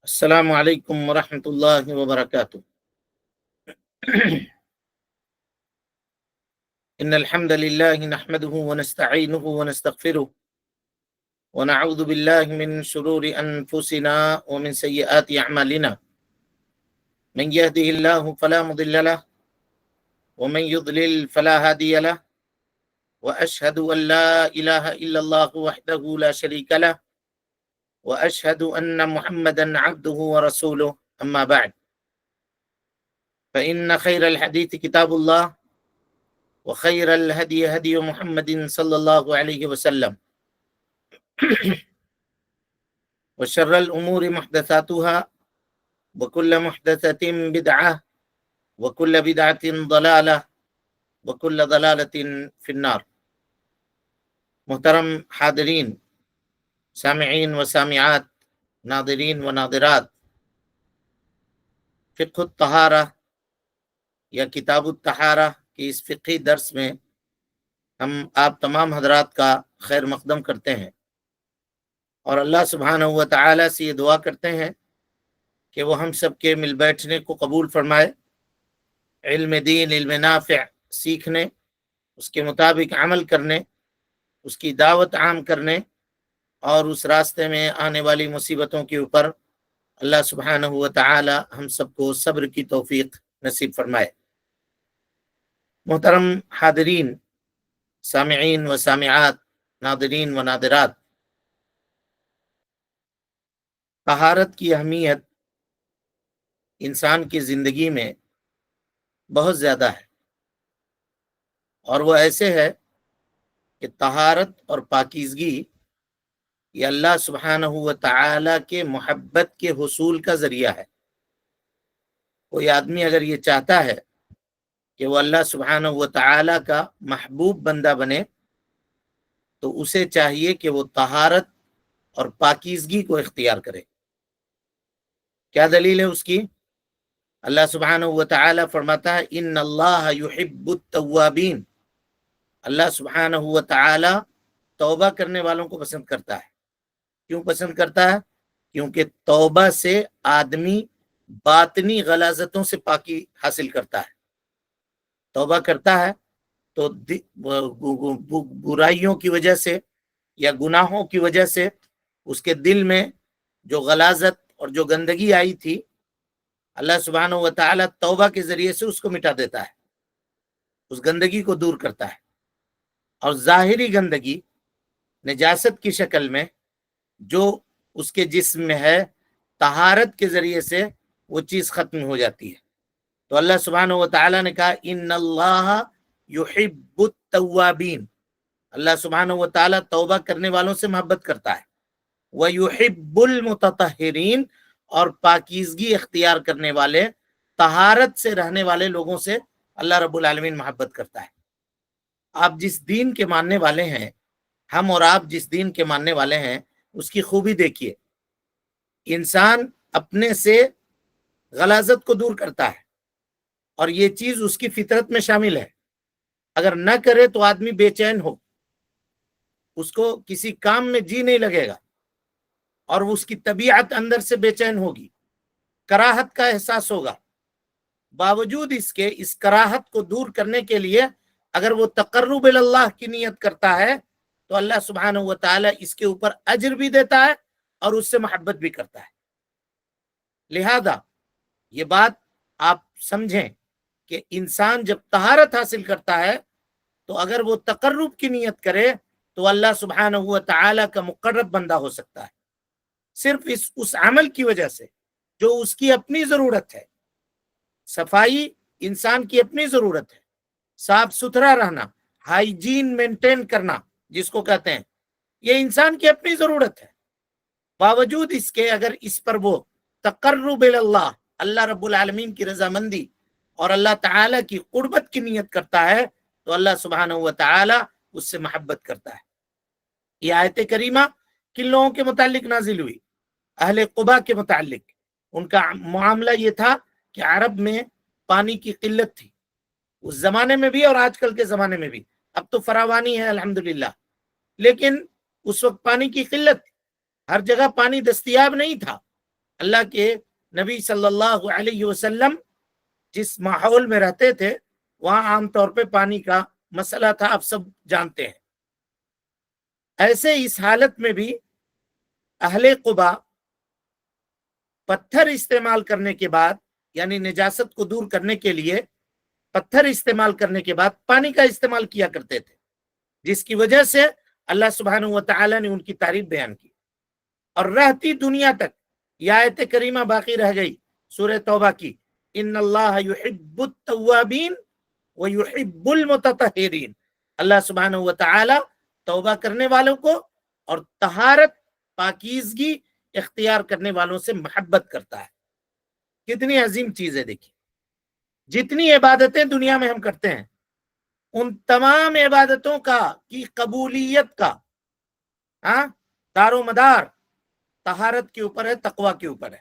السلام علیکم ورحمۃ اللہ وبرکاتہ۔ ان الحمد للہ نحمده ونستعینه ونستغفره ونعوذ باللہ من شرور انفسنا ومن سیئات اعمالنا، من يهده الله فلا مضل له ومن يضلل فلا هادي له، واشهد ان لا اله الا الله وحده لا شريك له، واشهد ان محمدا عبده ورسوله، اما بعد فان خير الحديث كتاب الله وخير الهدي هدي محمد صلى الله عليه وسلم، وشر الامور محدثاتها وكل محدثة بدعة وكل بدعة ضلالة وكل ضلالة في النار۔ محترم حاضرین، سامعین و سامعات، ناظرین و ناظرات، فقہ الطہارہ یا کتاب الطہارہ کی اس فقہی درس میں ہم آپ تمام حضرات کا خیر مقدم کرتے ہیں، اور اللہ سبحانہ و تعالی سے یہ دعا کرتے ہیں کہ وہ ہم سب کے مل بیٹھنے کو قبول فرمائے، علم دین، علم نافع سیکھنے، اس کے مطابق عمل کرنے، اس کی دعوت عام کرنے، اور اس راستے میں آنے والی مصیبتوں کے اوپر اللہ سبحانہ و تعالی ہم سب کو صبر کی توفیق نصیب فرمائے۔ محترم حاضرین، سامعین و سامعات، ناظرین و ناظرات، طہارت کی اہمیت انسان کی زندگی میں بہت زیادہ ہے، اور وہ ایسے ہے کہ طہارت اور پاکیزگی یہ اللہ سبحانہ و تعالی کے محبت کے حصول کا ذریعہ ہے۔ کوئی آدمی اگر یہ چاہتا ہے کہ وہ اللہ سبحانہ و تعالی کا محبوب بندہ بنے تو اسے چاہیے کہ وہ طہارت اور پاکیزگی کو اختیار کرے۔ کیا دلیل ہے اس کی؟ اللہ سبحانہ و تعالی فرماتا ہے ان اللہ یحب التوابین، اللہ سبحانہ و تعالی توبہ کرنے والوں کو پسند کرتا ہے۔ کیوں پسند کرتا ہے؟ کیونکہ توبہ سے آدمی باطنی غلاظتوں سے پاکی حاصل کرتا ہے۔ توبہ کرتا ہے تو برائیوں کی وجہ سے یا گناہوں کی وجہ سے اس کے دل میں جو غلاظت اور جو گندگی آئی تھی، اللہ سبحانہ و تعالی توبہ کے ذریعے سے اس کو مٹا دیتا ہے، اس گندگی کو دور کرتا ہے۔ اور ظاہری گندگی نجاست کی شکل میں جو اس کے جسم میں ہے، طہارت کے ذریعے سے وہ چیز ختم ہو جاتی ہے۔ تو اللہ سبحانہ و تعالی نے کہا ان اللہ یحب التوابین، اللہ سبحانہ و تعالی توبہ کرنے والوں سے محبت کرتا ہے، وَيُحِبُّ الْمُتَطَهِّرِينَ، اور پاکیزگی اختیار کرنے والے، طہارت سے رہنے والے لوگوں سے اللہ رب العالمین محبت کرتا ہے۔ آپ جس دین کے ماننے والے ہیں، ہم اور آپ جس دین کے ماننے والے ہیں، اس کی خوبی دیکھیے۔ انسان اپنے سے غلاظت کو دور کرتا ہے، اور یہ چیز اس کی فطرت میں شامل ہے۔ اگر نہ کرے تو آدمی بے چین ہو، اس کو کسی کام میں جی نہیں لگے گا، اور اس کی طبیعت اندر سے بے چین ہوگی، کراہت کا احساس ہوگا۔ باوجود اس کے اس کراہت کو دور کرنے کے لیے اگر وہ تقرب اللہ کی نیت کرتا ہے تو اللہ سبحانہ و تعالی اس کے اوپر اجر بھی دیتا ہے اور اس سے محبت بھی کرتا ہے۔ لہذا یہ بات آپ سمجھیں کہ انسان جب طہارت حاصل کرتا ہے تو اگر وہ تقرب کی نیت کرے تو اللہ سبحانہ و تعالی کا مقرب بندہ ہو سکتا ہے، صرف اس عمل کی وجہ سے جو اس کی اپنی ضرورت ہے۔ صفائی انسان کی اپنی ضرورت ہے، صاف ستھرا رہنا، ہائیجین مینٹین کرنا جس کو کہتے ہیں، یہ انسان کی اپنی ضرورت ہے۔ باوجود اس کے اگر اس پر وہ تقرب اللہ، اللہ رب العالمین کی رضامندی اور اللہ تعالی کی قربت کی نیت کرتا ہے تو اللہ سبحانہ و تعالی اس سے محبت کرتا ہے۔ یہ آیت کریمہ کن لوگوں کے متعلق نازل ہوئی؟ اہل قبا کے متعلق۔ ان کا معاملہ یہ تھا کہ عرب میں پانی کی قلت تھی، اس زمانے میں بھی اور آج کل کے زمانے میں بھی۔ اب تو فراوانی ہے الحمدللہ، لیکن اس وقت پانی کی قلت تھی، ہر جگہ پانی دستیاب نہیں تھا۔ اللہ کے نبی صلی اللہ علیہ وسلم جس ماحول میں رہتے تھے وہاں عام طور پہ پانی کا مسئلہ تھا، آپ سب جانتے ہیں۔ ایسے اس حالت میں بھی اہل قبا پتھر استعمال کرنے کے بعد، یعنی نجاست کو دور کرنے کے لیے پتھر استعمال کرنے کے بعد پانی کا استعمال کیا کرتے تھے، جس کی وجہ سے اللہ سبحانہ و تعالی نے ان کی تعریف بیان کی، اور رہتی دنیا تک یہ آیت کریمہ باقی رہ گئی سورہ توبہ کی، ان اللہ یحب التوابین ویحب المتطہرین۔ اللہ سبحانہ و تعالی توبہ کرنے والوں کو اور طہارت پاکیزگی اختیار کرنے والوں سے محبت کرتا ہے۔ کتنی عظیم چیز ہے، دیکھیے جتنی عبادتیں دنیا میں ہم کرتے ہیں ان تمام عبادتوں کی قبولیت کا دار و مدار طہارت کے اوپر ہے، تقوی کے اوپر ہے۔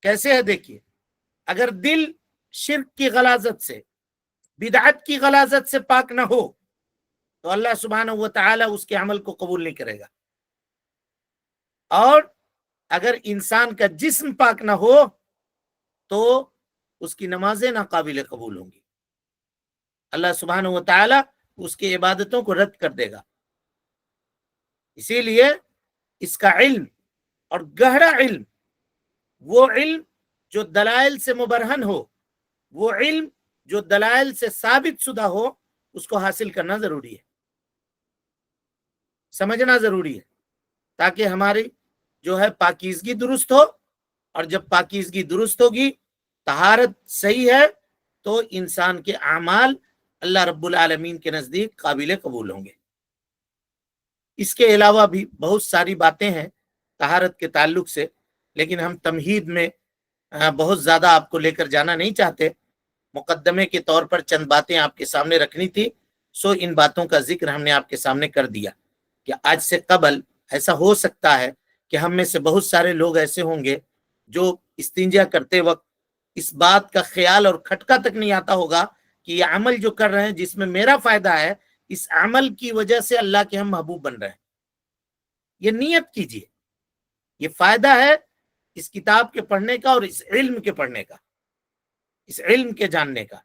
کیسے ہے دیکھیے، اگر دل شرک کی غلاظت سے، بدعت کی غلاظت سے پاک نہ ہو تو اللہ سبحانہ و تعالی اس کے عمل کو قبول نہیں کرے گا، اور اگر انسان کا جسم پاک نہ ہو تو اس کی نمازیں ناقابل قبول ہوں گی، اللہ سبحانہ و تعالی اس کی عبادتوں کو رد کر دے گا۔ اسی لیے اس کا علم اور گہرا علم، وہ علم جو دلائل سے مبرہن ہو، وہ علم جو دلائل سے ثابت شدہ ہو، اس کو حاصل کرنا ضروری ہے، سمجھنا ضروری ہے، تاکہ ہماری جو ہے پاکیزگی درست ہو، اور جب پاکیزگی درست ہوگی، طہارت صحیح ہے، تو انسان کے اعمال اللہ رب العالمین کے نزدیک قابل قبول ہوں گے۔ اس کے علاوہ بھی بہت ساری باتیں ہیں طہارت کے تعلق سے، لیکن ہم تمہید میں بہت زیادہ آپ کو لے کر جانا نہیں چاہتے، مقدمے کے طور پر چند باتیں آپ کے سامنے رکھنی تھی، سو ان باتوں کا ذکر ہم نے آپ کے سامنے کر دیا کہ آج سے قبل ایسا ہو سکتا ہے کہ ہم میں سے بہت سارے لوگ ایسے ہوں گے جو استنجا کرتے وقت اس بات کا خیال اور کھٹکا تک نہیں آتا ہوگا کہ یہ عمل جو کر رہے ہیں جس میں میرا فائدہ ہے، اس عمل کی وجہ سے اللہ کے ہم محبوب بن رہے ہیں۔ یہ نیت کیجئے، یہ فائدہ ہے اس کتاب کے پڑھنے کا اور اس علم کے پڑھنے کا، اس علم کے جاننے کا۔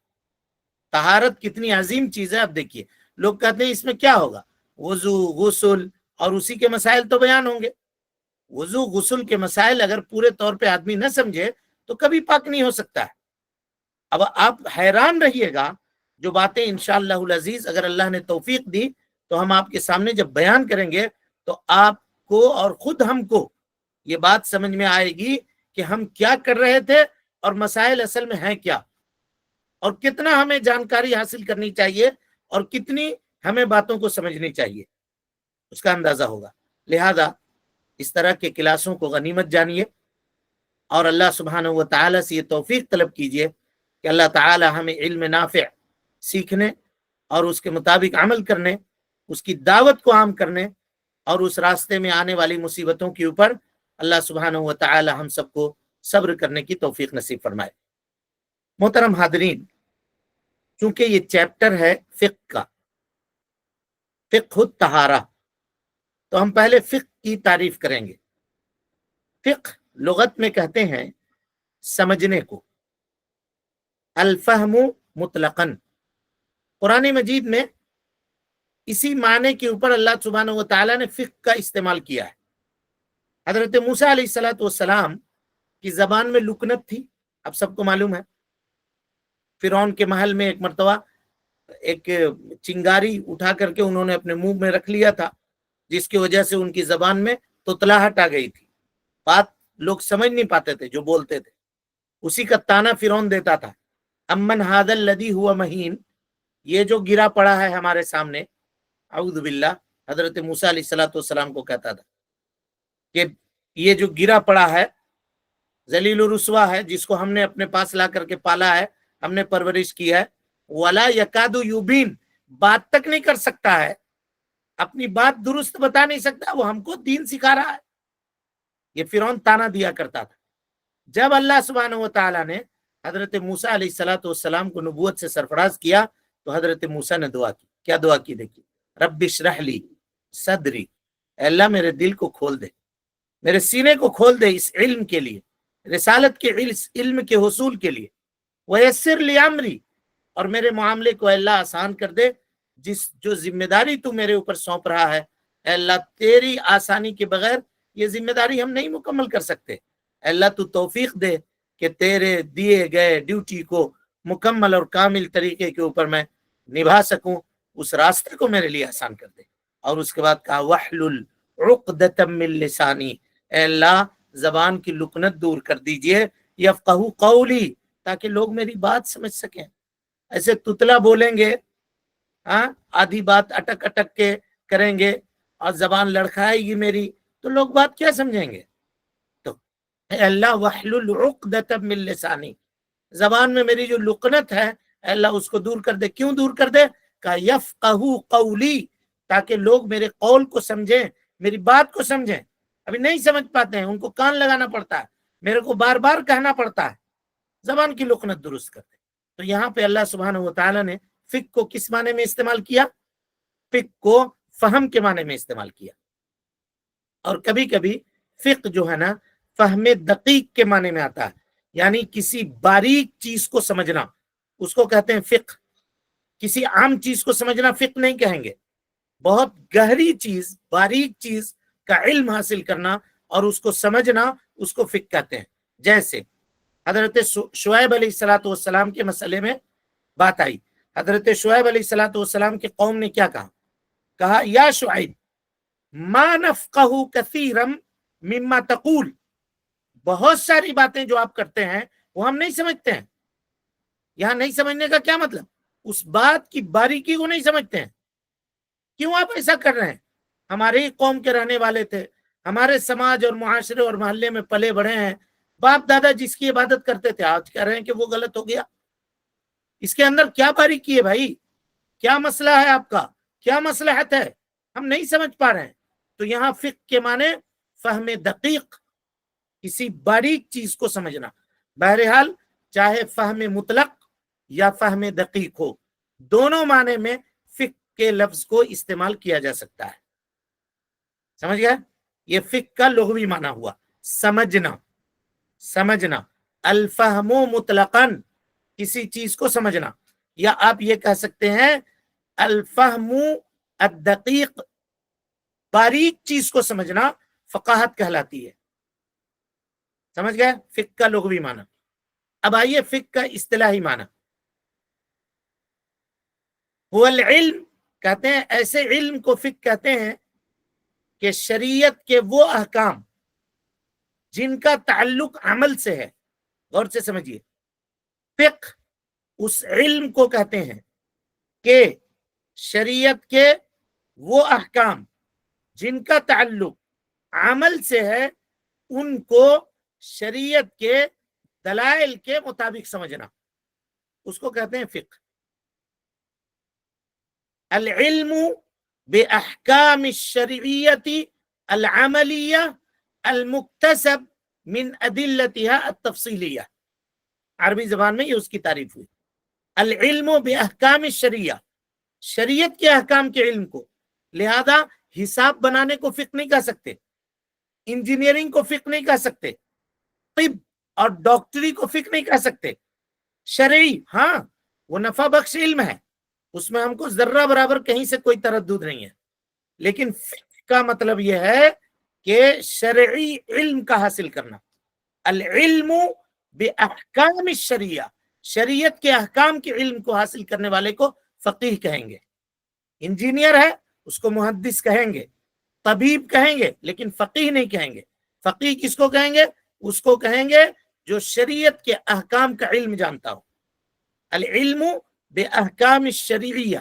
طہارت کتنی عظیم چیز ہے، اب دیکھیے لوگ کہتے ہیں اس میں کیا ہوگا، وضو، غسل اور اسی کے مسائل تو بیان ہوں گے۔ وضو غسل کے مسائل اگر پورے طور پہ آدمی نہ سمجھے تو کبھی پاک نہیں ہو سکتا ہے۔ اب آپ حیران رہیے گا، جو باتیں انشاءاللہ العزیز اگر اللہ نے توفیق دی تو ہم آپ کے سامنے جب بیان کریں گے تو آپ کو اور خود ہم کو یہ بات سمجھ میں آئے گی کہ ہم کیا کر رہے تھے اور مسائل اصل میں ہیں کیا، اور کتنا ہمیں جانکاری حاصل کرنی چاہیے اور کتنی ہمیں باتوں کو سمجھنی چاہیے، اس کا اندازہ ہوگا۔ لہذا اس طرح کے کلاسوں کو غنیمت جانیے، اور اللہ سبحانہ و تعالی سے یہ توفیق طلب کیجئے کہ اللہ تعالی ہمیں علم نافع سیکھنے اور اس کے مطابق عمل کرنے، اس کی دعوت کو عام کرنے، اور اس راستے میں آنے والی مصیبتوں کے اوپر اللہ سبحانہ و تعالی ہم سب کو صبر کرنے کی توفیق نصیب فرمائے۔ محترم حاضرین، چونکہ یہ چیپٹر ہے فقہ کا، فقہ الطہارہ، تو ہم پہلے فقہ کی تعریف کریں گے۔ فقہ لغت میں کہتے ہیں سمجھنے کو، الفہم مطلقاً۔ قرآن مجید میں اسی معنی کے اوپر اللہ سبحانہ و تعالیٰ نے فقہ کا استعمال کیا ہے۔ حضرت موسیٰ علیہ السلام کی زبان میں لکنت تھی، اب سب کو معلوم ہے۔ فرعون کے محل میں ایک مرتبہ ایک چنگاری اٹھا کر کے انہوں نے اپنے منہ میں رکھ لیا تھا، جس کی وجہ سے ان کی زبان میں تتلاہٹ آ گئی تھی، بات لوگ سمجھ نہیں پاتے تھے جو بولتے تھے۔ اسی کا تانا فرعون دیتا تھا، امن ھذا الذی ھو مہین، یہ جو گرا پڑا ہے ہمارے سامنے، اعوذ باللہ، حضرت موسیٰ علیہ السلام کو کہتا تھا کہ یہ جو گرا پڑا ہے، ذلیل و رسوا ہے، جس کو ہم نے اپنے پاس لا کر کے پالا ہے، ہم نے پرورش کی ہے، ولا یکاد یبین، بات تک نہیں کر سکتا ہے، اپنی بات درست بتا نہیں سکتا، وہ ہم کو دین سکھا رہا ہے۔ یہ فرعون تانا دیا کرتا تھا۔ جب اللہ سبحانہ و تعالیٰ نے حضرت موسیٰ علیہ السلام کو نبوت سے سرفراز کیا تو حضرت موسیٰ نے دعا کی، کیا دعا کی؟ دیکھیے، رب اشرح لی صدری، اے اللہ میرے دل کو کھول دے، میرے سینے کو کھول دے اس علم کے لیے، رسالت کے علم کے حصول کے لیے، ویسر لی امری، اور میرے معاملے کو اللہ آسان کر دے، جو ذمہ داری تو میرے اوپر سونپ رہا ہے اے اللہ، تیری آسانی کے بغیر یہ ذمہ داری ہم نہیں مکمل کر سکتے، اے اللہ تو توفیق دے کہ تیرے دیے گئے ڈیوٹی کو مکمل اور کامل طریقے کے اوپر میں نبھا سکوں، اس راستے کو میرے لیے آسان کر دے۔ اور اس کے بعد کہا وحلل عقدۃ من لسانی، اے اللہ زبان کی لکنت دور کر دیجئے، یفقہوا قولی، تاکہ لوگ میری بات سمجھ سکیں۔ ایسے تتلا بولیں گے، آدھی بات اٹک اٹک کے کریں گے اور زبان لڑکھائے گی میری، تو لوگ بات کیا سمجھیں گے؟ تو اے اللہ وحلل عقدۃ من لسانی، زبان میں میری جو لکنت ہے اے اللہ اس کو دور کر دے۔ کیوں دور کر دے؟ کہ یفقہوا قولی، تاکہ لوگ میرے قول کو سمجھیں، میری بات کو سمجھیں۔ ابھی نہیں سمجھ پاتے ہیں، ان کو کان لگانا پڑتا ہے، میرے کو بار بار کہنا پڑتا ہے، زبان کی لکنت درست کر دے۔ تو یہاں پہ اللہ سبحانہ وتعالی نے فقہ کو کس معنی میں استعمال کیا؟ فقہ کو فہم کے معنی میں استعمال کیا، اور کبھی کبھی فقہ جو ہے نا فہم دقیق کے معنی میں آتا ہے، یعنی کسی باریک چیز کو سمجھنا، اس کو کہتے ہیں فقہ۔ کسی عام چیز کو سمجھنا فقہ نہیں کہیں گے، بہت گہری چیز، باریک چیز کا علم حاصل کرنا اور اس کو سمجھنا، اس کو فقہ کہتے ہیں۔ جیسے حضرت شعیب علیہ السلام کے مسئلے میں بات آئی، حضرت شعیب علیہ السلام کے قوم نے کیا کہا یا شعیب ما نفقہ کثیرا مما تقول، بہت ساری باتیں جو آپ کرتے ہیں وہ ہم نہیں سمجھتے ہیں۔ یہاں نہیں سمجھنے کا کیا مطلب؟ اس بات کی باریکی کو نہیں سمجھتے ہیں۔ کیوں آپ ایسا کر رہے ہیں؟ ہمارے ہی قوم کے رہنے والے تھے، ہمارے سماج اور معاشرے اور محلے میں پلے بڑھے ہیں، باپ دادا جس کی عبادت کرتے تھے، آج کہہ رہے ہیں کہ وہ غلط ہو گیا۔ اس کے اندر کیا باریکی ہے بھائی؟ کیا مسئلہ ہے آپ کا؟ کیا مصلحت ہے؟ ہم نہیں سمجھ پا رہے ہیں۔ تو یہاں فقہ کے معنی فہم دقیق، کسی باریک چیز کو سمجھنا۔ بہرحال چاہے فہم مطلق یا فہم دقیق ہو، دونوں معنی میں فقہ کے لفظ کو استعمال کیا جا سکتا ہے۔ سمجھ گیا؟ یہ فقہ کا لغوی معنی ہوا سمجھنا، سمجھنا۔ الفہم مطلقاً، کسی چیز کو سمجھنا، یا آپ یہ کہہ سکتے ہیں الفہم الدقیق، باریک چیز کو سمجھنا فقاہت کہلاتی ہے۔ سمجھ گئے؟ فقہ کا لغوی معنی۔ اب آئیے فقہ کا اصطلاحی معنی۔ هو العلم، کہتے ہیں ایسے علم کو فقہ کہتے ہیں کہ شریعت کے وہ احکام جن کا تعلق عمل سے ہے۔ غور سے سمجھیے، فقہ اس علم کو کہتے ہیں کہ شریعت کے وہ احکام جن کا تعلق عمل سے ہے، ان کو شریعت کے دلائل کے مطابق سمجھنا، اس کو کہتے ہیں فقہ۔ العلم باحکام الشرعیت العملیہ المکتسب من ادلتها التفصیلیہ، عربی زبان میں یہ اس کی تعریف ہوئی۔ العلم باحکام الشریعہ، شریعت کے احکام کے علم کو، لہذا حساب بنانے کو فقہ نہیں کہہ سکتے، انجینئرنگ کو فقہ نہیں کہہ سکتے، طب اور ڈاکٹری کو فقہ نہیں کہہ سکتے۔ شرعی ہاں وہ نفع بخش علم ہے، اس میں ہم کو ذرہ برابر کہیں سے کوئی تردد نہیں ہے، لیکن فقہ کا مطلب یہ ہے کہ شرعی علم کا حاصل کرنا۔ العلم باحکام الشریعہ، شریعت کے احکام کے علم کو حاصل کرنے والے کو فقیہ کہیں گے۔ انجینئر ہے اس کو محدث کہیں گے، طبیب کہیں گے، لیکن فقیہ نہیں کہیں گے۔ فقیہ کس کو کہیں گے؟ اس کو کہیں گے جو شریعت کے احکام کا علم جانتا ہو۔ العلم باحکام الشریعیہ،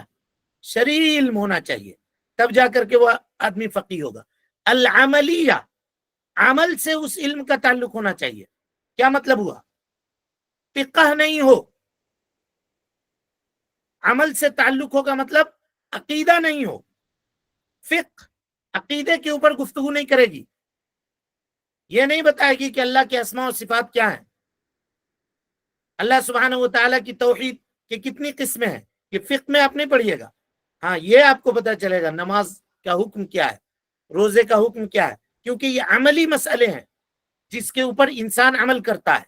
شرعی علم ہونا چاہیے، تب جا کر کے وہ آدمی فقیہ ہوگا۔ العملیہ، عمل سے اس علم کا تعلق ہونا چاہیے۔ کیا مطلب ہوا؟ فقہ نہیں ہو، عمل سے تعلق ہوگا، مطلب عقیدہ نہیں ہو۔ فقہ عقیدے کے اوپر گفتگو نہیں کرے گی، یہ نہیں بتائے گی کہ اللہ کے اسماء و صفات کیا ہیں، اللہ سبحانہ و تعالیٰ کی توحید کی کتنی قسمیں ہیں، یہ فقہ میں آپ نہیں پڑھیے گا۔ ہاں یہ آپ کو پتہ چلے گا نماز کا حکم کیا ہے، روزے کا حکم کیا ہے، کیونکہ یہ عملی مسئلے ہیں جس کے اوپر انسان عمل کرتا ہے،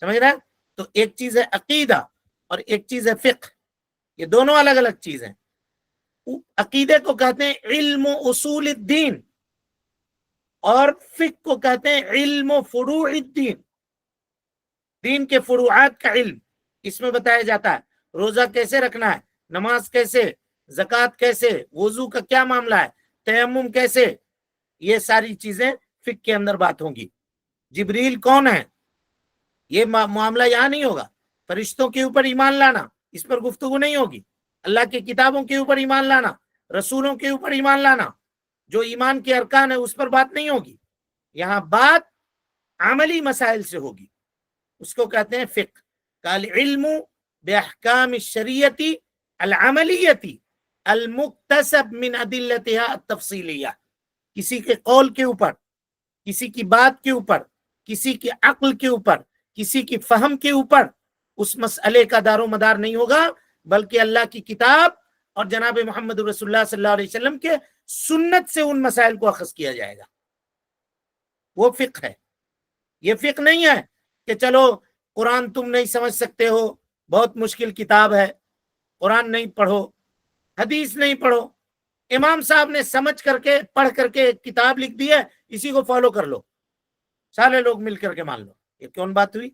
سمجھ رہا ہے؟ تو ایک چیز ہے عقیدہ اور ایک چیز ہے فقہ، یہ دونوں الگ الگ چیز ہیں۔ عقیدے کو کہتے ہیں علم اصول الدین، اور فقہ کو کہتے ہیں علم فروع الدین، دین کے فروعات کا علم۔ اس میں بتایا جاتا ہے روزہ کیسے رکھنا ہے، نماز کیسے، زکوٰۃ کیسے، وضو کا کیا معاملہ ہے، تیمم کیسے، یہ ساری چیزیں فقہ کے اندر بات ہوں گی۔ جبریل کون ہے، یہ معاملہ یہاں نہیں ہوگا۔ فرشتوں کے اوپر ایمان لانا، اس پر گفتگو نہیں ہوگی۔ اللہ کی کتابوں کے اوپر ایمان لانا، رسولوں کے اوپر ایمان لانا، جو ایمان کے ارکان ہے اس پر بات نہیں ہوگی۔ یہاں بات عملی مسائل سے ہوگی، اس کو کہتے ہیں فقہ۔ قال علم باحکام الشریعت العملیت المکتسب من ادلتها التفصیلیہ، کسی کے قول کے اوپر، کسی کی بات کے اوپر، کسی کی عقل کے اوپر، کسی کی فہم کے اوپر اس مسئلے کا دار و مدار نہیں ہوگا، بلکہ اللہ کی کتاب اور جناب محمد رسول اللہ صلی اللہ علیہ وسلم کے سنت سے ان مسائل کو اخذ کیا جائے گا، وہ فقہ ہے۔ یہ فقہ نہیں ہے کہ چلو قرآن تم نہیں سمجھ سکتے ہو، بہت مشکل کتاب ہے، قرآن نہیں پڑھو، حدیث نہیں پڑھو، امام صاحب نے سمجھ کر کے پڑھ کر کے ایک کتاب لکھ دی ہے، اسی کو فالو کر لو، سارے لوگ مل کر کے مان لو۔ یہ کون بات ہوئی؟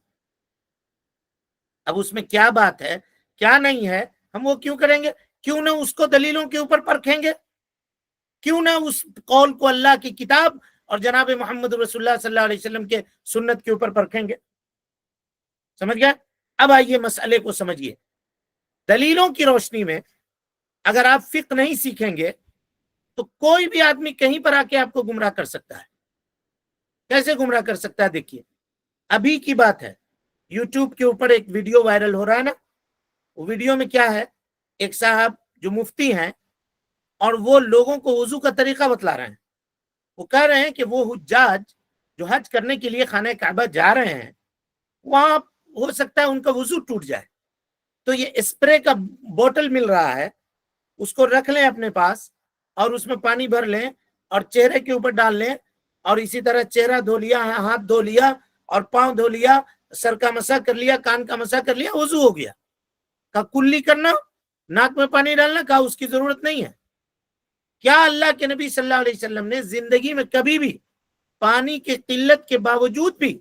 اب اس میں کیا بات ہے کیا نہیں ہے ہم وہ کیوں کریں گے؟ کیوں نہ اس کو دلیلوں کے اوپر پرکھیں گے؟ کیوں نہ اس قول کو اللہ کی کتاب اور جناب محمد رسول اللہ صلی اللہ علیہ وسلم کے سنت کے اوپر پرکھیں گے؟ سمجھ گیا؟ اب آئیے مسئلے کو سمجھیے۔ دلیلوں کی روشنی میں اگر آپ فقہ نہیں سیکھیں گے تو کوئی بھی آدمی کہیں پر آ کے آپ کو گمراہ کر سکتا ہے۔ کیسے گمراہ کر سکتا ہے؟ دیکھیے، ابھی کی بات ہے، یوٹیوب کے اوپر ایک ویڈیو وائرل ہو رہا ہے نا، وہ ویڈیو میں کیا ہے، ایک صاحب جو مفتی ہیں اور وہ لوگوں کو وضو کا طریقہ بتلا رہے ہیں۔ وہ کہہ رہے ہیں کہ وہ حجاج جو حج کرنے کے لیے خانہ کعبہ جا رہے ہیں، وہاں ہو سکتا ہے ان کا وضو ٹوٹ جائے، تو یہ اسپرے کا بوتل مل رہا ہے، اس کو رکھ لیں اپنے پاس اور اس میں پانی بھر لیں اور چہرے کے اوپر ڈال لیں، اور اسی طرح چہرہ دھو لیا، ہاتھ دھو لیا اور پاؤں دھو لیا، سر کا مسح کر لیا، کان کا مسح کر لیا، وضو ہو گیا۔ کہا کلی کرنا، ناک میں پانی ڈالنا، کہا اس کی ضرورت نہیں ہے۔ کیا اللہ کے نبی صلی اللہ علیہ وسلم نے زندگی میں کبھی بھی پانی کی قلت کے باوجود بھی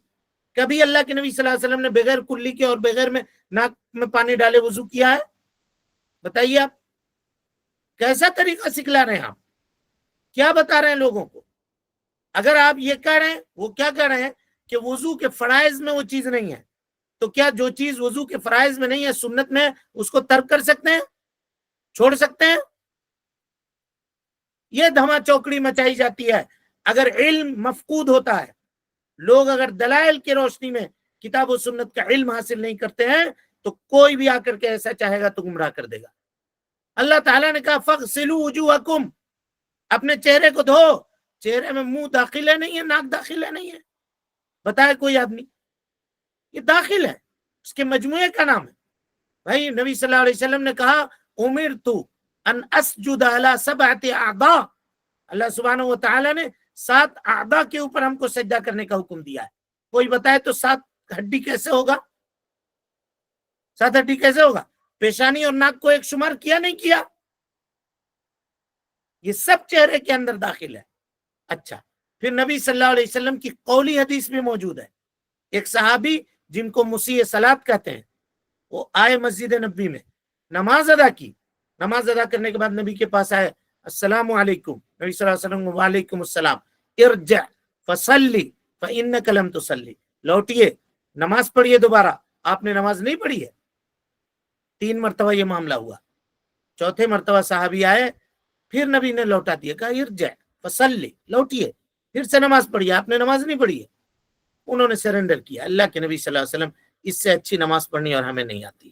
کبھی اللہ کے نبی صلی اللہ علیہ وسلم نے بغیر کلی کے اور بغیر میں ناک میں پانی ڈالے وضو کیا ہے؟ بتائیے آپ کیسا طریقہ سکھلا رہے ہیں؟ آپ کیا بتا رہے ہیں لوگوں کو؟ اگر آپ یہ کہہ رہے ہیں، وہ کیا کہہ رہے ہیں کہ وضو کے فرائض میں وہ چیز نہیں ہے، تو کیا جو چیز وضو کے فرائض میں نہیں ہے سنت میں اس کو ترک کر سکتے ہیں، چھوڑ سکتے ہیں؟ یہ دھما چوکڑی مچائی جاتی ہے۔ اگر علم مفقود ہوتا ہے، لوگ اگر دلائل کی روشنی میں کتاب و سنت کا علم حاصل نہیں کرتے ہیں، تو کوئی بھی آ کر کے ایسا چاہے گا تو گمراہ کر دے گا۔ اللہ تعالیٰ نے کہا فَاغْسِلُوا وُجُوهَكُمْ، اپنے چہرے کو دھو۔ چہرے میں منہ داخل ہے نہیں ہے، ناک داخل ہے نہیں ہے؟ بتائے کوئی آدمی؟ یہ داخل ہے، اس کے مجموعے کا نام ہے۔ بھائی نبی صلی اللہ علیہ وسلم نے کہا امرت ان اسجد علی 7 اعضاء، اللہ سبحانہ و تعالیٰ نے 7 اعضاء کے اوپر ہم کو سجدہ کرنے کا حکم دیا ہے۔ کوئی بتائے تو 7 ہڈی کیسے ہوگا؟ 7 ہڈی کیسے ہوگا؟ پیشانی اور ناک کو ایک شمار کیا نہیں کیا؟ یہ سب چہرے کے اندر داخل ہے۔ اچھا، پھر نبی صلی اللہ علیہ وسلم کی قولی حدیث بھی موجود ہے۔ ایک صحابی جن کو مسیح صلات کہتے ہیں، وہ آئے مسجد نبی میں، نماز ادا کی، نماز ادا کرنے کے بعد نبی کے پاس آئے، السلام علیکم، نبی صلی اللہ علیہ وسلم وعلیکم السلام، ارجع فصلی فانک لم تصلی، لوٹیے نماز پڑھیے دوبارہ، آپ نے نماز نہیں پڑھی ہے۔ 3 مرتبہ یہ معاملہ ہوا۔ چوتھے مرتبہ صحابی آئے، پھر نبی نے لوٹا دیا، کہا ارجع فصلی، لوٹیے پھر سے نماز پڑھیے، آپ نے نماز نہیں پڑھی ہے۔ انہوں نے سرنڈر کیا، اللہ کے نبی صلی اللہ علیہ وسلم اس سے اچھی نماز پڑھنی اور ہمیں نہیں آتی،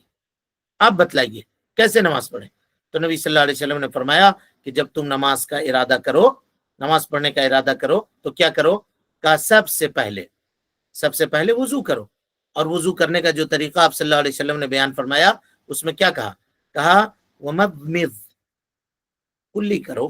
آپ بتلائیے کیسے نماز پڑھیں؟ تو نبی صلی اللہ علیہ وسلم نے فرمایا کہ جب تم نماز کا ارادہ کرو، نماز پڑھنے کا ارادہ کرو تو کیا کرو؟ کہا سب سے پہلے وضو کرو، اور وضو کرنے کا جو طریقہ آپ صلی اللہ علیہ وسلم نے بیان فرمایا اس میں کیا کہا؟ کہا وَمَضْمِضْ، کلی کرو۔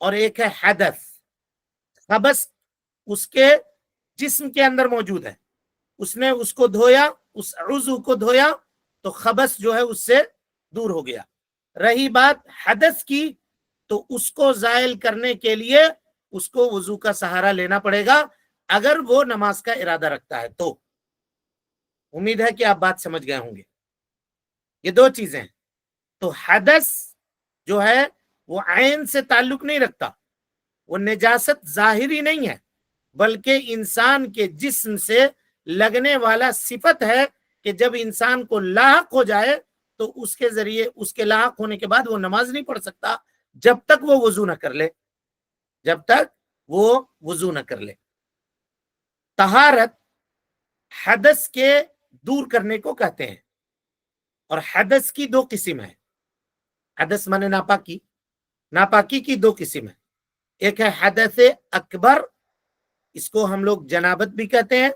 اور ایک ہے حدث. خبث اس کے جسم کے اندر موجود ہے، اس نے اس کو دھویا، اس عضو کو دھویا تو خبث جو ہے اس سے دور ہو گیا. رہی بات حدث کی تو اس کو زائل کرنے کے لیے اس کو وضو کا سہارا لینا پڑے گا اگر وہ نماز کا ارادہ رکھتا ہے تو. امید ہے کہ آپ بات سمجھ گئے ہوں گے. یہ دو چیزیں ہیں. تو حدث جو ہے وہ عین سے تعلق نہیں رکھتا، وہ نجاست ظاہری نہیں ہے بلکہ انسان کے جسم سے لگنے والا صفت ہے کہ جب انسان کو لاحق ہو جائے تو اس کے ذریعے اس کے لاحق ہونے کے بعد وہ نماز نہیں پڑھ سکتا جب تک وہ وضو نہ کر لے، جب تک وہ وضو نہ کر لے. طہارت حدث کے دور کرنے کو کہتے ہیں، اور حدث کی دو قسم ہے. حدث مانے ناپاکی، ناپاکی کی دو قسم ہے. ایک ہے حدث اکبر، اس کو ہم لوگ جنابت بھی کہتے ہیں،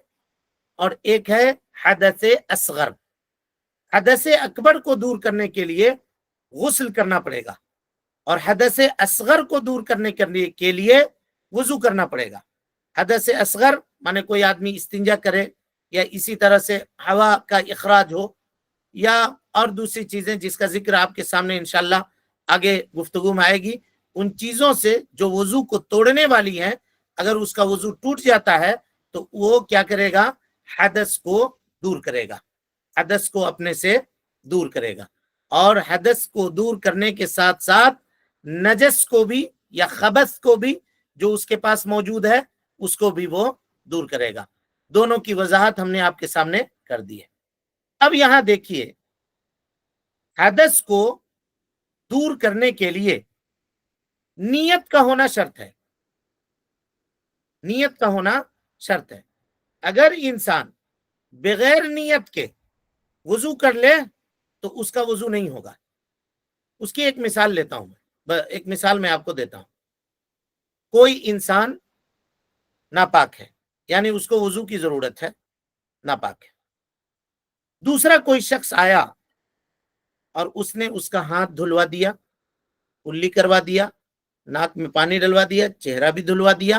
اور ایک ہے حدث اصغر. حدث اکبر کو دور کرنے کے لیے غسل کرنا پڑے گا، اور حدث اصغر کو دور کرنے کے لیے وضو کرنا پڑے گا. حدث اصغر مانے کوئی آدمی استنجا کرے یا اسی طرح سے ہوا کا اخراج ہو یا اور دوسری چیزیں جس کا ذکر آپ کے سامنے انشاءاللہ آگے گفتگو میں آئے گی، ان چیزوں سے جو وضو کو توڑنے والی ہیں اگر اس کا وضو ٹوٹ جاتا ہے تو وہ کیا کرے گا؟ حدث کو دور کرے گا، حدث کو اپنے سے دور کرے گا. اور حدث کو دور کرنے کے ساتھ ساتھ نجس کو بھی یا خبث کو بھی جو اس کے پاس موجود ہے اس کو بھی وہ دور کرے گا. دونوں کی وضاحت ہم نے آپ کے سامنے کر دی ہے. اب یہاں دیکھیے، حدث کو دور کرنے کے لیے نیت کا ہونا شرط ہے. نیت کا ہونا شرط ہے. اگر انسان بغیر نیت کے وضو کر لے تو اس کا وضو نہیں ہوگا. اس کی ایک مثال لیتا ہوں میں، ایک مثال میں آپ کو دیتا ہوں. کوئی انسان ناپاک ہے، یعنی اس کو وضو کی ضرورت ہے، ناپاک ہے. دوسرا کوئی شخص آیا اور اس نے اس کا ہاتھ دھلوا دیا، کلی کروا دیا، ناک میں پانی ڈلوا دیا، چہرہ بھی دھلوا دیا،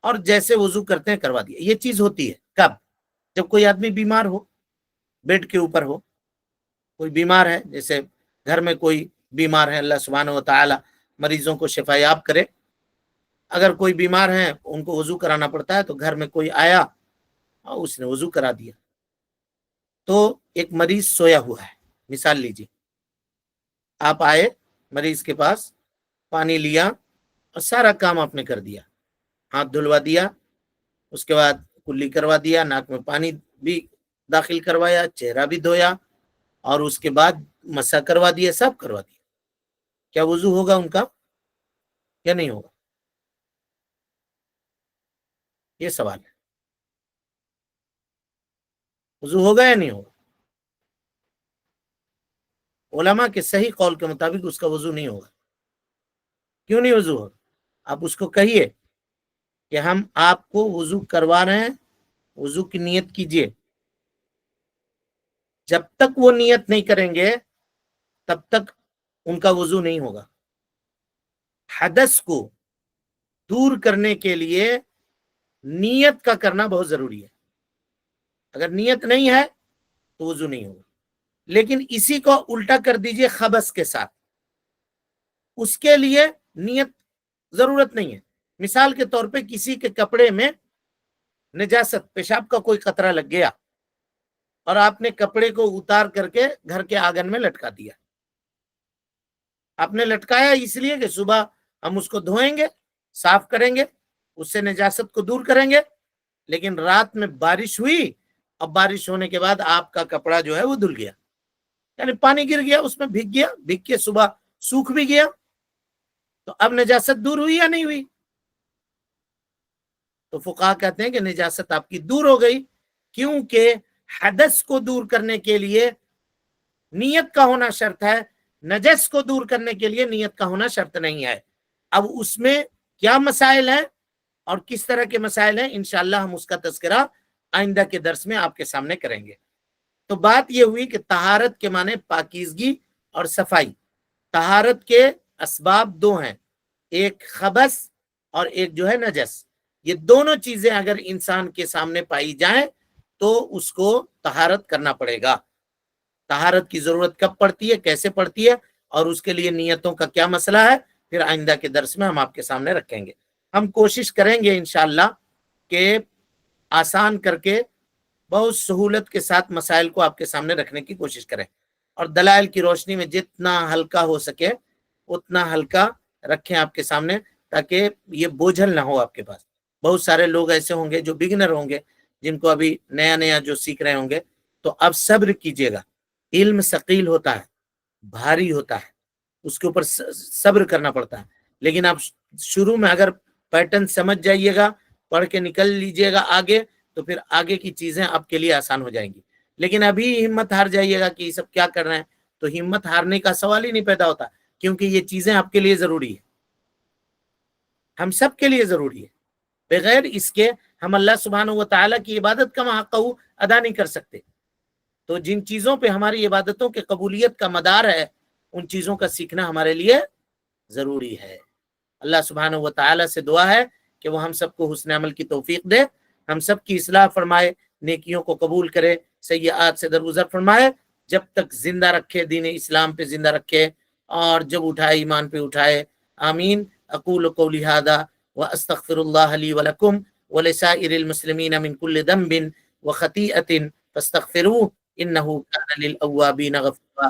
اور جیسے وضو کرتے ہیں کروا دیا. یہ چیز ہوتی ہے کب؟ جب کوئی آدمی بیمار ہو، بیڈ کے اوپر ہو، کوئی بیمار ہے، جیسے گھر میں کوئی بیمار ہے، اللہ سبحانہ و تعالی مریضوں کو شفا یاب کرے. اگر کوئی بیمار ہے ان کو وضو کرانا پڑتا ہے تو گھر میں کوئی آیا اور اس نے وضو کرا دیا. تو ایک مریض سویا ہوا ہے، مثال لیجیے، آپ آئے مریض کے پاس، پانی لیا اور سارا کام آپ نے کر دیا، ہاتھ دھلوا دیا، اس کے بعد کلی کروا دیا، ناک میں پانی بھی داخل کروایا، چہرہ بھی دھویا، اور اس کے بعد مسح کروا دیا، سب کروا دیا. کیا وضو ہوگا ان کا یا نہیں ہوگا؟ یہ سوال ہے. وضو ہوگا یا نہیں ہوگا؟ علماء کے صحیح قول کے مطابق اس کا وضو نہیں ہوگا. کیوں نہیں وضو ہوگا؟ آپ اس کو کہیے کہ ہم آپ کو وضو کروا رہے ہیں، وضو کی نیت کیجئے. جب تک وہ نیت نہیں کریں گے تب تک ان کا وضو نہیں ہوگا. حدث کو دور کرنے کے لیے نیت کا کرنا بہت ضروری ہے. اگر نیت نہیں ہے تو وضو نہیں ہوگا. لیکن اسی کو الٹا کر دیجئے خبث کے ساتھ، اس کے لیے نیت ضرورت نہیں ہے. مثال کے طور پہ کسی کے کپڑے میں نجاست، پیشاب کا کوئی قطرہ لگ گیا اور آپ نے کپڑے کو اتار کر کے گھر کے آنگن میں لٹکا دیا. آپ نے لٹکایا اس لیے کہ صبح ہم اس کو دھوئیں گے، صاف کریں گے، اس سے نجاست کو دور کریں گے. لیکن رات میں بارش ہوئی، اب بارش ہونے کے بعد آپ کا کپڑا جو ہے وہ دھل گیا، یعنی پانی گر گیا، اس میں بھیگ گیا، بھیگ کے صبح سوکھ بھی گیا. تو اب نجاست دور ہوئی یا نہیں ہوئی؟ تو فقہا کہتے ہیں کہ نجاست آپ کی دور ہو گئی، کیونکہ حدث کو دور کرنے کے لیے نیت کا ہونا شرط ہے، نجس کو دور کرنے کے لیے نیت کا ہونا شرط نہیں ہے. اب اس میں کیا مسائل ہیں اور کس طرح کے مسائل ہیں، انشاءاللہ ہم اس کا تذکرہ آئندہ کے درس میں آپ کے سامنے کریں گے. تو بات یہ ہوئی کہ طہارت کے معنی پاکیزگی اور صفائی. طہارت کے اسباب دو ہیں، ایک خبث اور ایک جو ہے نجس، یہ دونوں چیزیں اگر انسان کے سامنے پائی جائیں تو اس کو طہارت کرنا پڑے گا۔ طہارت کی ضرورت کب پڑتی ہے، کیسے پڑتی ہے، اور اس کے لیے نیتوں کا کیا مسئلہ ہے، پھر آئندہ کے درس میں ہم آپ کے سامنے رکھیں گے۔ ہم کوشش کریں گے انشاءاللہ کہ آسان کر کے بہت سہولت کے ساتھ مسائل کو آپ کے سامنے رکھنے کی کوشش کریں، اور دلائل کی روشنی میں جتنا ہلکا ہو سکے اتنا ہلکا رکھیں آپ کے سامنے، تاکہ یہ بوجھل نہ ہو آپ کے پاس۔ بہت سارے لوگ ایسے ہوں گے جو بگنر ہوں گے، جن کو ابھی نیا نیا جو سیکھ رہے ہوں گے، تو اب صبر کیجئے گا۔ علم ثقیل ہوتا ہے، بھاری ہوتا ہے، اس کے اوپر صبر کرنا پڑتا ہے، لیکن آپ شروع میں اگر پیٹرن سمجھ جائیے گا، پڑھ کے نکل لیجئے گا آگے، تو پھر آگے کی چیزیں آپ کے لیے آسان ہو جائیں گی۔ لیکن ابھی ہمت ہار جائیے گا کہ یہ سب کیا کر رہے ہیں، تو ہمت ہارنے کا سوال ہی نہیں پیدا ہوتا، کیونکہ یہ چیزیں آپ کے لیے ضروری ہے، ہم سب کے لیے ضروری ہے۔ بغیر اس کے ہم اللہ سبحانہ و تعالیٰ کی عبادت کا حق ادا نہیں کر سکتے۔ تو جن چیزوں پہ ہماری عبادتوں کے قبولیت کا مدار ہے، ان چیزوں کا سیکھنا ہمارے لیے ضروری ہے۔ اللہ سبحانہ و تعالیٰ سے دعا ہے کہ وہ ہم سب کو حسن عمل کی توفیق دے، ہم سب کی اصلاح فرمائے، نیکیوں کو قبول کرے، سیئات سے درگزر فرمائے، جب تک زندہ رکھے، دین اسلام پہ زندہ رکھے، اور جب اٹھائے ایمان پہ اٹھائے۔ آمین۔ اقول قولی ھذا واستغفر اللہ لی ولکم ولسائر المسلمین من کل ذنب وخطیئۃ فاستغفروہ انہ کان للأوابین غفورا۔